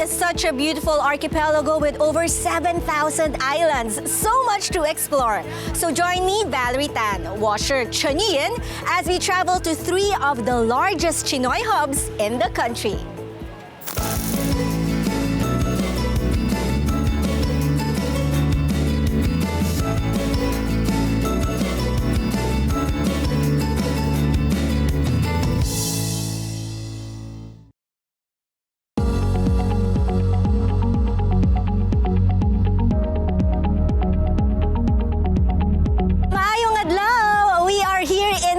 is such a beautiful archipelago with over 7,000 islands. So much to explore. So join me, Valerie Tan, washer Chinoyan, as we travel to 3 of the largest Chinoy hubs in the country.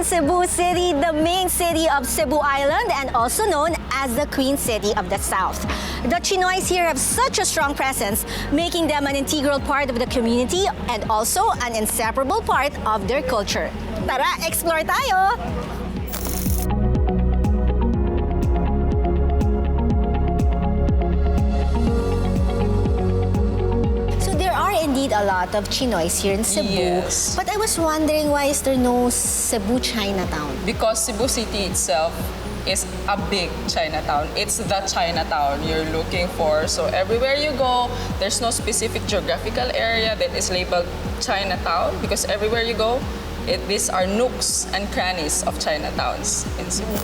Cebu City, the main city of Cebu Island and also known as the Queen City of the South. The Chinoys here have such a strong presence, making them an integral part of the community and also an inseparable part of their culture. Tara, explore tayo! Indeed, a lot of Chinoys here in Cebu. Yes. But I was wondering, why is there no Cebu Chinatown? Because Cebu City itself is a big Chinatown. It's the Chinatown you're looking for. So everywhere you go, there's no specific geographical area that is labeled Chinatown because everywhere you go, these are nooks and crannies of Chinatowns in Cebu.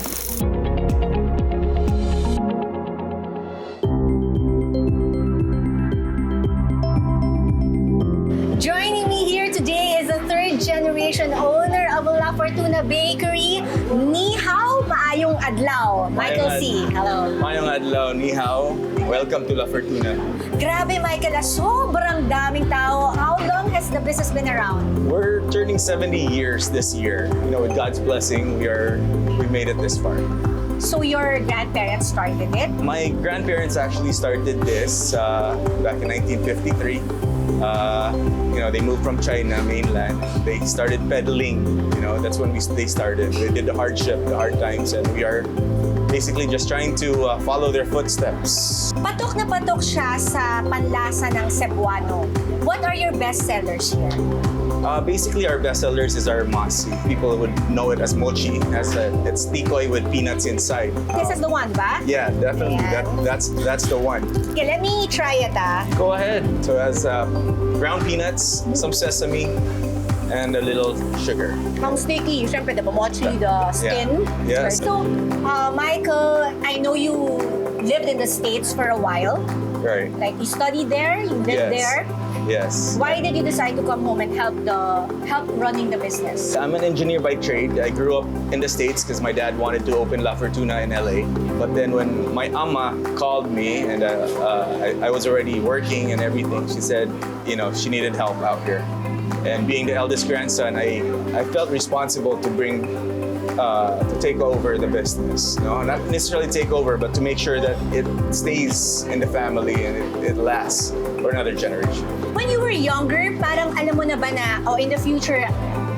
Joining me here today is a third-generation owner of La Fortuna Bakery. Ni hao, maayong adlaw. Michael C. Hello. Maayong adlaw, ni hao. Welcome to La Fortuna. Grabe, Michael, sobrang daming tao. How long has the business been around? We're turning 70 years this year. You know, with God's blessing, we made it this far. So your grandparents started it? My grandparents actually started this back in 1953. You know, they moved from China, mainland. They started peddling. You know, that's when they started. They did the hard times, and we are basically just trying to follow their footsteps. Patok na patok siya sa panlasa ng Cebuano. What are your best sellers here? Basically, our best sellers is our masi. People would know it as mochi. It's tikoy with peanuts inside. This is the one, ba? Yeah, definitely. Yeah. That's the one. Okay, let me try it, Go ahead. So it has ground peanuts, some sesame, and a little sugar. Ang sticky, syempre, the mochi, the skin. Yeah. Yes. So, Michael, I know you lived in the States for a while. Right. Like, you studied there, you lived there. Yes. Why did you decide to come home and help running the business? I'm an engineer by trade. I grew up in the States because my dad wanted to open La Fortuna in LA. But then when my ama called me and I was already working and everything, she said, you know, she needed help out here. And being the eldest grandson, I felt responsible to to take over the business. No, not necessarily take over, but to make sure that it stays in the family and it lasts for another generation. When you were younger, parang alam mo na ba na, in the future,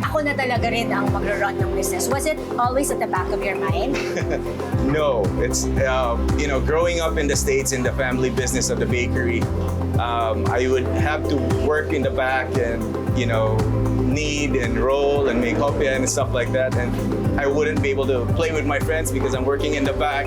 ako na talaga rin ang mag-run ng business. Was it always at the back of your mind? No, it's, you know, growing up in the States in the family business of the bakery, I would have to work in the back and, you know, knead and roll and make hopia and stuff like that, and I wouldn't be able to play with my friends because I'm working in the back.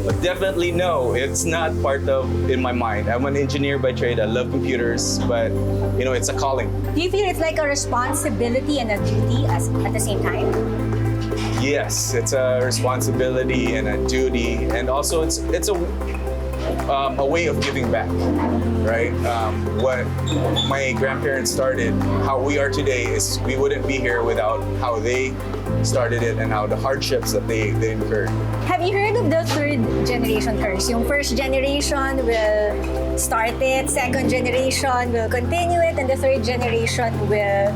But definitely no, it's not part of in my mind. I'm an engineer by trade. I love computers, but you know, it's a calling. Do you feel it's like a responsibility and a duty at the same time? Yes, it's a responsibility and a duty, and also it's a way of giving back, right? What my grandparents started, how we are today, is we wouldn't be here without how they started it and how the hardships that they incurred. Have you heard of the third generation curse? Yung first generation will start it, second generation will continue it, and the third generation will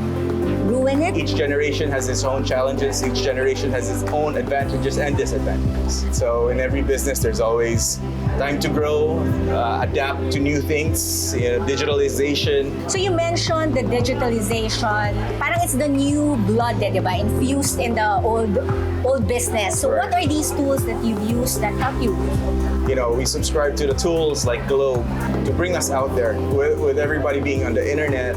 ruin it? Each generation has its own challenges. Each generation has its own advantages and disadvantages. So in every business, there's always time to grow, adapt to new things, you know, digitalization. So you mentioned the digitalization. Parang it's the new blood, di ba? Infused in the old business. So Right. what are these tools that you've used that help you? You know, we subscribe to the tools like Globe to bring us out there. With everybody being on the internet,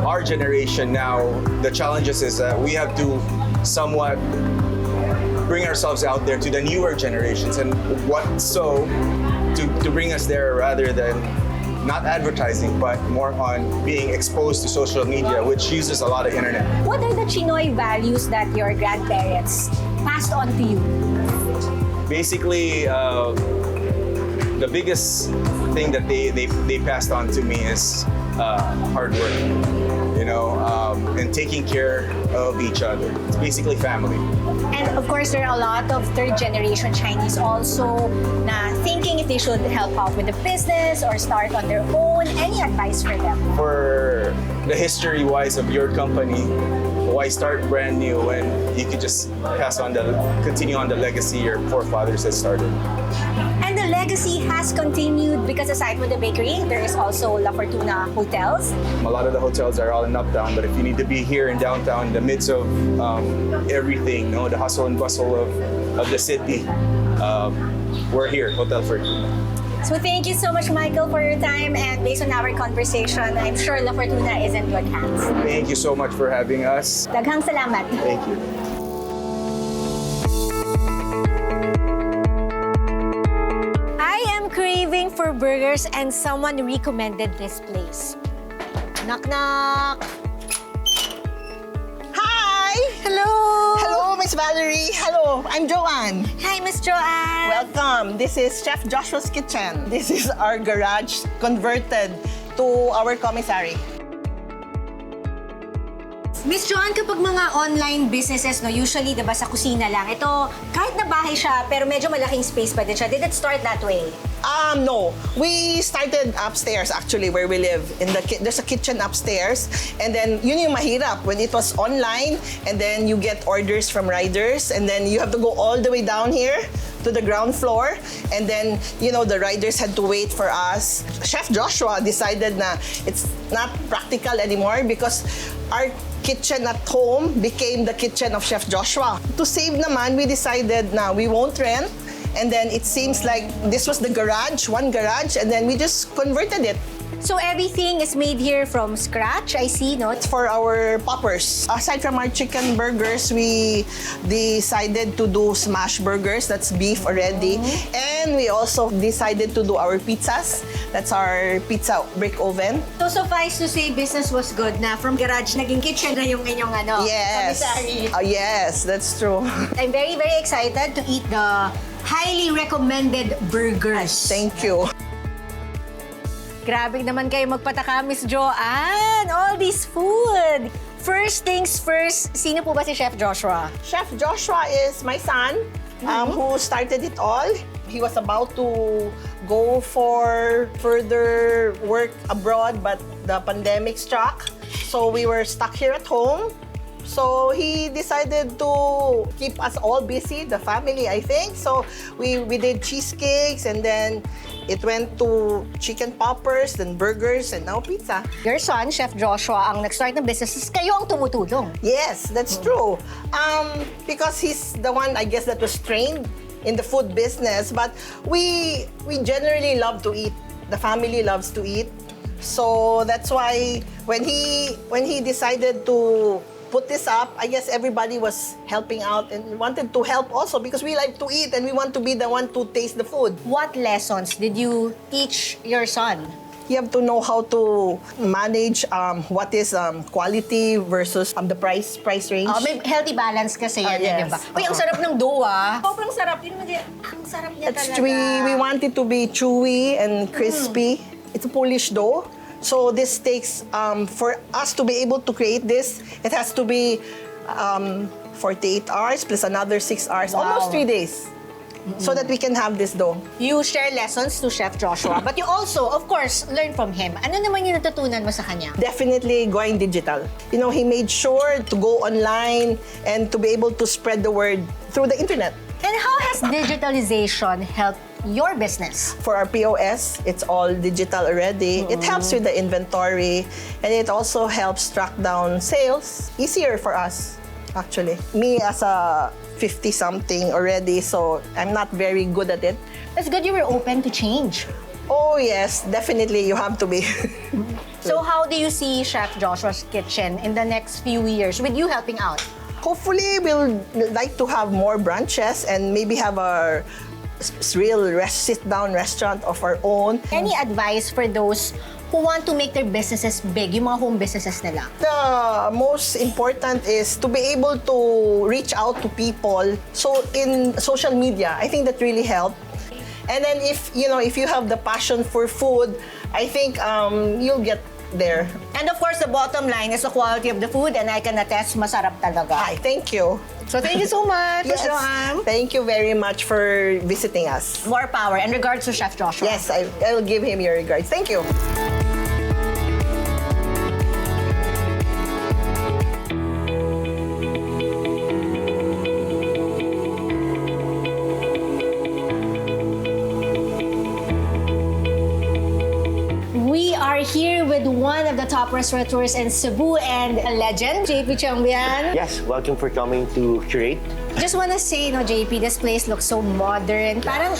our generation now, the challenges is that we have to somewhat bring ourselves out there to the newer generations, and to to bring us there rather than not advertising, but more on being exposed to social media, which uses a lot of internet. What are the Chinoy values that your grandparents passed on to you? Basically, the biggest thing that they passed on to me is hard work, and taking care of each other. It's basically family. And of course, there are a lot of third-generation Chinese also na thinking if they should help out with the business or start on their own. Any advice for them? For the history-wise of your company, why start brand new when you could just continue on the legacy your forefathers had started? And the legacy has continued because aside from the bakery, there is also La Fortuna hotels. A lot of the hotels are all in uptown, but if you need to be here in downtown, in the midst of everything, the hustle and bustle of the city, we're here, Hotel Fortuna. So thank you so much, Michael, for your time. And based on our conversation, I'm sure La Fortuna is in good hands. Thank you so much for having us. Daghang salamat. Thank you. I am craving for burgers and someone recommended this place. Knock, knock. Hi! Hello. Hello, Miss Valerie. Hello, I'm Joanne. Hi, Miss Joanne. Welcome. This is Chef Joshua's kitchen. This is our garage converted to our commissary. Miss Joanne, kapag mga online businesses, usually, diba, sa kusina lang. Ito, kahit na bahay siya, pero medyo malaking space pa din siya. Did it start that way? No. We started upstairs, actually, where we live. There's a kitchen upstairs. And then, yun yung mahirap. When it was online, and then you get orders from riders, and then you have to go all the way down here to the ground floor. And then, the riders had to wait for us. Chef Joshua decided na it's not practical anymore because our kitchen at home became the kitchen of Chef Joshua. To save naman, we decided na we won't rent. And then it seems like this was the garage, one garage, and then we just converted it. So everything is made here from scratch, I see, no? It's for our poppers. Aside from our chicken burgers, we decided to do smash burgers. That's beef already. And we also decided to do our pizzas. That's our pizza brick oven. So suffice to say, business was good na from garage naging kitchen na yung inyong Yes. commissary. Yes, that's true. I'm very, very excited to eat the highly recommended burgers. Thank you. Grabe naman kayo magpataka, Miss Joanne. All this food. First things first, sino po ba si Chef Joshua? Chef Joshua is my son, who started it all. He was about to go for further work abroad, but the pandemic struck. So we were stuck here at home. So he decided to keep us all busy, the family, I think. So we did cheesecakes, and then it went to chicken poppers, then burgers, and now pizza. Your son, Chef Joshua, ang nag-start ng business, kayo ang tumutulong. Yes, that's true. Because he's the one, I guess, that was trained in the food business. But we generally love to eat. The family loves to eat. So that's why when he decided to put this up, I guess everybody was helping out and wanted to help also because we like to eat and we want to be the one to taste the food. What lessons did you teach your son? You have to know how to manage what is quality versus the price range. May healthy balance kasi yan, yes. di ba? Uy, ang sarap ng dough, ah. Sobrang sarap. Ang sarap niya It's talaga. we want it to be chewy and crispy. It's a Polish dough. So this takes, for us to be able to create this, it has to be 48 hours plus another 6 hours, Wow. almost 3 days, so that we can have this dough. You share lessons to Chef Joshua, but you also, of course, learn from him. Ano naman yung natutunan mo sa kanya? Definitely going digital. He made sure to go online and to be able to spread the word through the internet. And how has digitalization helped your business? For our POS, it's all digital already. It helps with the inventory, and it also helps track down sales. Easier for us, actually. Me as a 50-something already, so I'm not very good at it. It's good you were open to change. Oh yes, definitely you have to be. So how do you see Chef Joshua's kitchen in the next few years with you helping out? Hopefully, we'll like to have more branches and maybe have our real sit-down restaurant of our own. Any advice for those who want to make their businesses big, yung mga home businesses nila? The most important is to be able to reach out to people. So in social media, I think that really helped. And then if you have the passion for food, I think you'll get there. And of course, the bottom line is the quality of the food, and I can attest, masarap talaga. Hi, thank you. So thank you so much, Yes, Joanne. thank you very much for visiting us. More power. And regards to Chef Joshua. Yes, I will give him your regards. Thank you. We are here with one of the top restaurateurs in Cebu and a legend, JP Chambian. Yes, welcome for coming to Curate. Just want to say, JP, this place looks so modern. Parang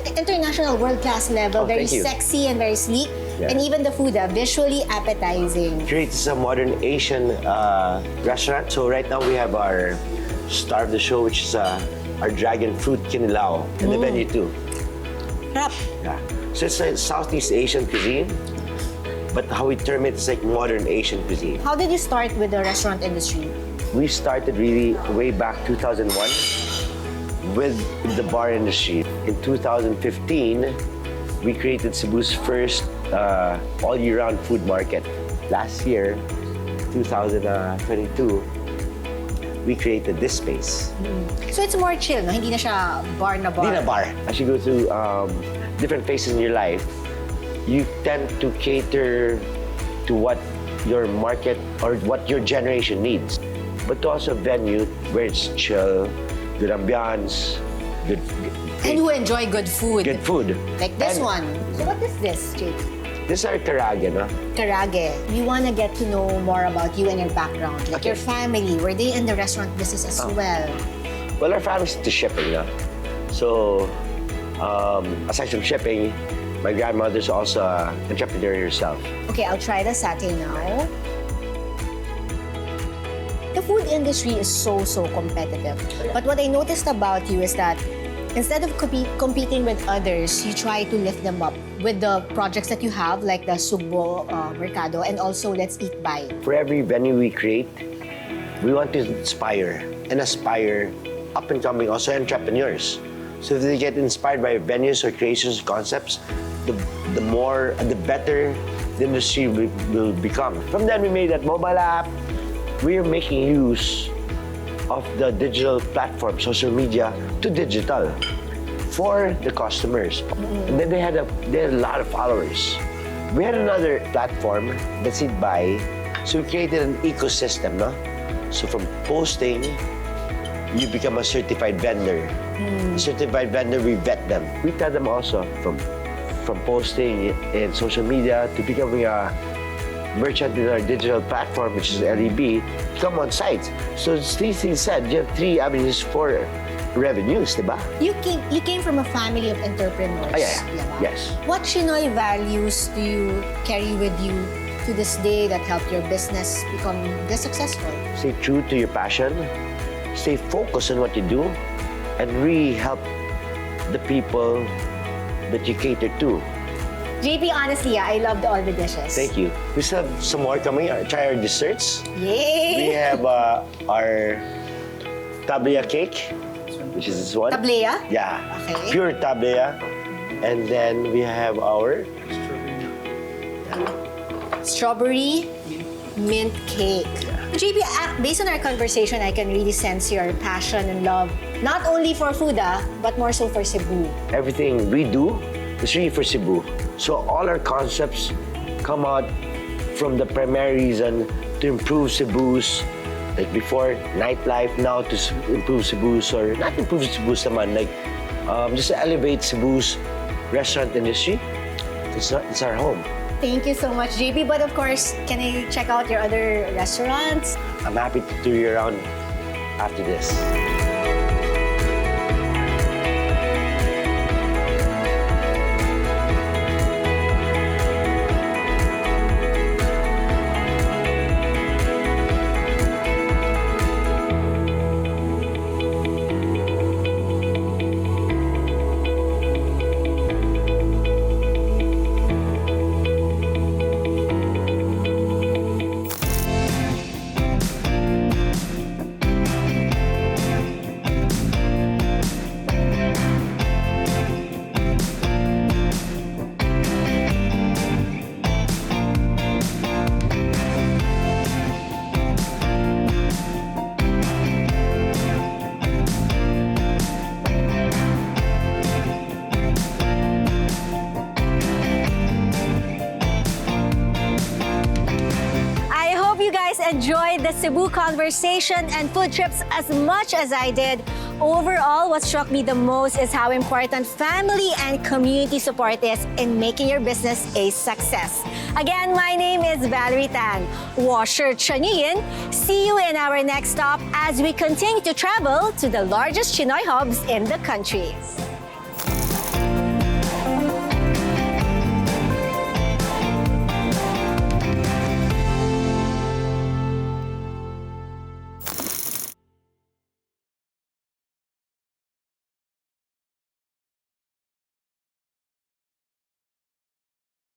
international world-class level. Oh, Very thank you. sexy and very sleek. Yeah. And even the food, visually appetizing. Curate is a modern Asian restaurant. So right now we have our star of the show, which is our dragon fruit kinilaw, and the menu too. Sarap. Yeah. So it's like Southeast Asian cuisine, but how we term it is like modern Asian cuisine. How did you start with the restaurant industry? We started really way back 2001 with the bar industry. In 2015, we created Cebu's first all year-round food market. Last year, 2022, we created this space. So it's more chill, no? Hindi na siya bar na bar. Hindi na bar. As you go through different phases in your life, you tend to cater to what your market or what your generation needs. But to also a venue where it's chill, good ambiance, good And who enjoy good food. good food. Like this And one. So what is this, JP? This is our karage, no? Karage. We want to get to know more about you and your background. Like Okay. your family. Were they in the restaurant business as well? Well, our family's into shipping, no? So, aside from shipping, my grandmother's also an entrepreneur herself. Okay, I'll try the satay now. The food industry is so competitive. But what I noticed about you is that instead of competing with others, you try to lift them up with the projects that you have, like the Sugbo Mercado and also Let's Eat By. For every venue we create, we want to inspire and aspire up-and-coming also entrepreneurs. So if they get inspired by venues or creations, concepts, the more and the better the industry will become. From then, we made that mobile app. We are making use of the digital platform, social media, to digital for the customers. And then they had a lot of followers. We had another platform that's it by, so we created an ecosystem, no? So from posting, you become a certified vendor. A certified vendor, we vet them. We tell them also from posting in social media to becoming a merchant in our digital platform, which is LEB, come on site. So as Stacey said, you have 3 avenues for revenues, diba? You came from a family of entrepreneurs. Ah, yeah. diba? Yes. What Chinoy values do you carry with you to this day that helped your business become this successful? Stay true to your passion, stay focused on what you do, and really help the people that you cater to. JP, honestly, I loved all the dishes. Thank you. We still have some more coming. Try our desserts. Yay! We have our tablea cake, which is this one. Tablea? Yeah. Okay. Pure tablea. And then we have our Strawberry mint cake. JP, based on our conversation, I can really sense your passion and love, not only for food, but more so for Cebu. everything we do is really for Cebu. So all our concepts come out from the primary reason to improve Cebu's, like before, nightlife, now to improve Cebu's, or not improve Cebu's naman, like just to elevate Cebu's restaurant industry. It's our home. Thank you so much, JP. But of course, can I check out your other restaurants? I'm happy to tour you around after this. guys enjoyed the Cebu conversation and food trips as much as I did, overall, what struck me the most is how important family and community support is in making your business a success. Again, my name is Valerie Tan. Washer Chinoyin. See you in our next stop as we continue to travel to the largest Chinoy hubs in the country.